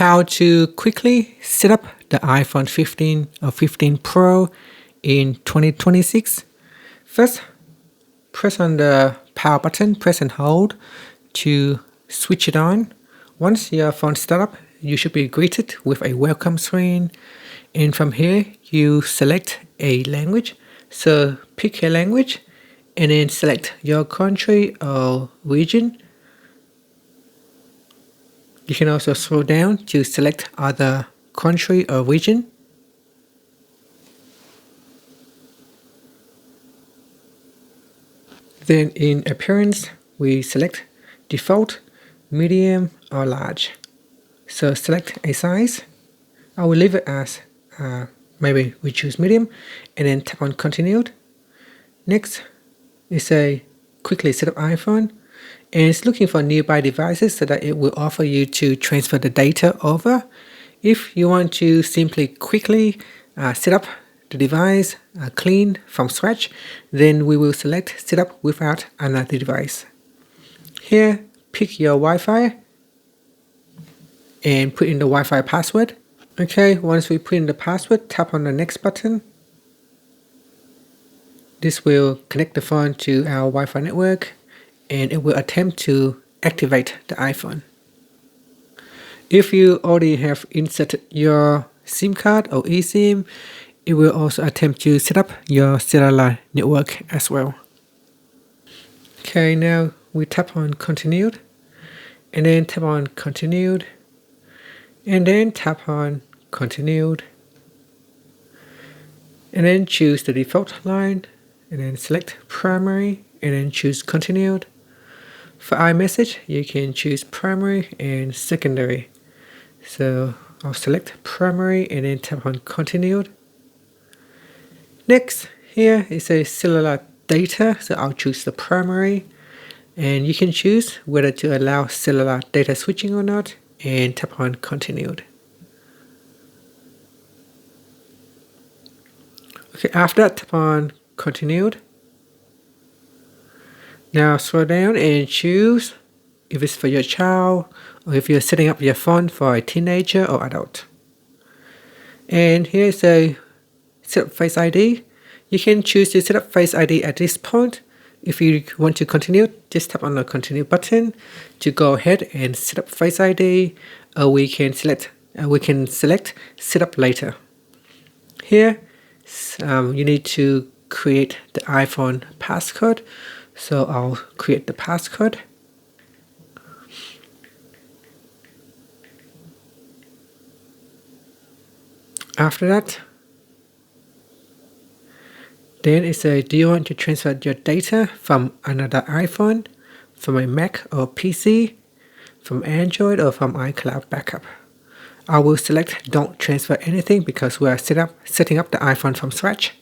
how to quickly set up the iPhone 15 or 15 Pro in 2026. First, press on the power button, press and hold to switch it on. Once your phone starts up, you should be greeted with a welcome screen. And from here, you select a language. So pick a language and then select your country or region. You can also scroll down to select other country or region. Then in appearance, we select default, medium or large. So select a size. I will leave it as maybe we choose medium and then tap on continued. Next is a quickly set up iPhone, and it's looking for nearby devices so that it will offer you to transfer the data over. If you want to simply quickly set up the device clean from scratch, then we will select set up without another device. Here, pick your Wi-Fi and put in the Wi-Fi password. Okay, once we put in the password, tap on the next button. This will connect the phone to our Wi-Fi network and it will attempt to activate the iPhone. If you already have inserted your SIM card or eSIM, it will also attempt to set up your cellular network as well. Okay, now we tap on continued and then tap on continued and then tap on continued and then choose the default line and then select primary and then choose continued. For iMessage, you can choose primary and secondary. So I'll select primary and then tap on continued. Next, here is a cellular data, so I'll choose the primary. And you can choose whether to allow cellular data switching or not and tap on continued. Okay, after that, tap on continued. Now scroll down and choose if it's for your child or if you're setting up your phone for a teenager or adult. And here's a set up Face ID. You can choose to set up Face ID at this point. If you want to continue, just tap on the continue button to go ahead and set up Face ID, or we can select set up later. Here, you need to create the iPhone passcode. So I'll create the passcode. After that, then it says, do you want to transfer your data from another iPhone, from a Mac or PC, from Android or from iCloud backup? I will select don't transfer anything because we are setting up the iPhone from scratch.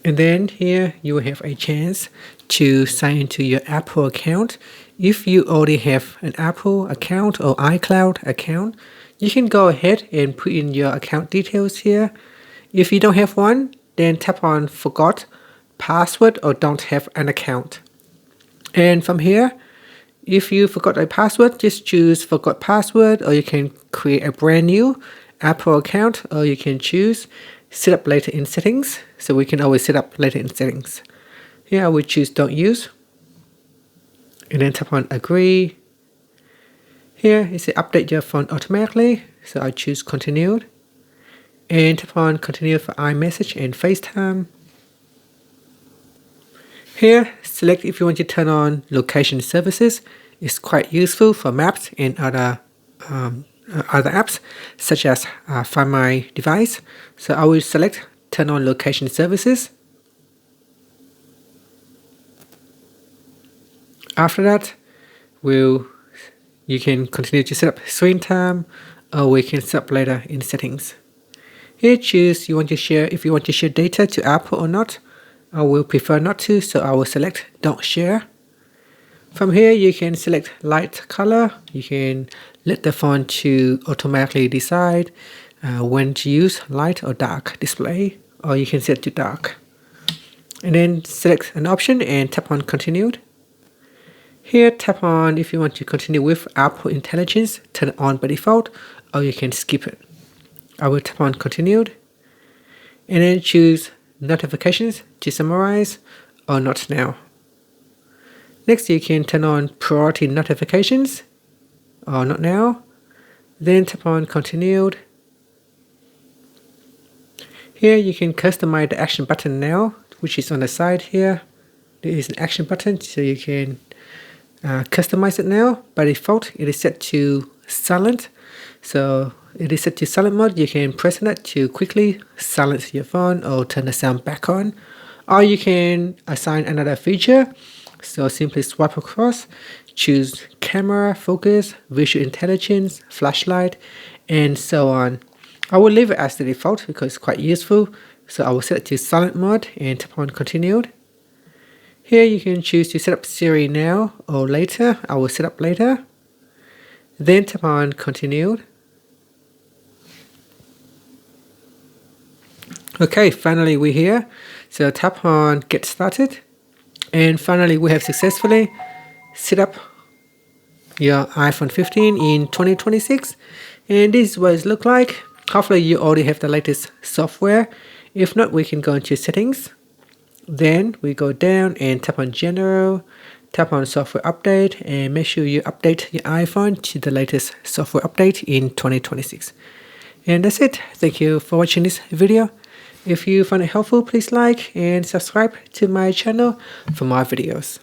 And then here you will have a chance to sign into your Apple account. If you already have an Apple account or iCloud account, you can go ahead and put in your account details here. If you don't have one, then tap on forgot password or don't have an account. And from here, if you forgot a password, just choose forgot password, or you can create a brand new Apple account, or you can choose set up later in settings. So we can always set up later in settings. Here I would choose don't use. And then tap on agree. Here it says update your phone automatically. So I choose continued. And tap on continue for iMessage and FaceTime. Here, select if you want to turn on location services. It's quite useful for maps and other apps, such as Find My Device. So I will select turn on location services. After that, you can continue to set up screen time, or we can set up later in settings. Here choose if you want to share data to Apple or not. I will prefer not to, so I will select don't share. From here you can select light color. You can let the phone to automatically decide when to use light or dark display, or you can set to dark. And then select an option and tap on continued. Here, tap on if you want to continue with Apple Intelligence, turn it on by default, or you can skip it. I will tap on continued, and then choose notifications to summarize or not now. Next, you can turn on priority notifications or not now. Then tap on continued. Here you can customize the action button now, which is on the side here. There is an action button, so you can customize it now. By default, it is set to silent. So it is set to silent mode. You can press on it to quickly silence your phone or turn the sound back on. Or you can assign another feature. So simply swipe across, choose camera, focus, visual intelligence, flashlight, and so on. I will leave it as the default because it's quite useful. So I will set it to silent mode and tap on continued. Here you can choose to set up Siri now or later. I will set up later. Then tap on continued. Okay, finally we're here. So tap on get started. And finally we have successfully set up your iPhone 15 in 2026. And this is what it looks like. Hopefully you already have the latest software. If not, we can go into settings. Then we go down and tap on general, tap on software update, and make sure you update your iPhone to the latest software update in 2026. And that's it. Thank you for watching this video. If you found it helpful, please like and subscribe to my channel for more videos.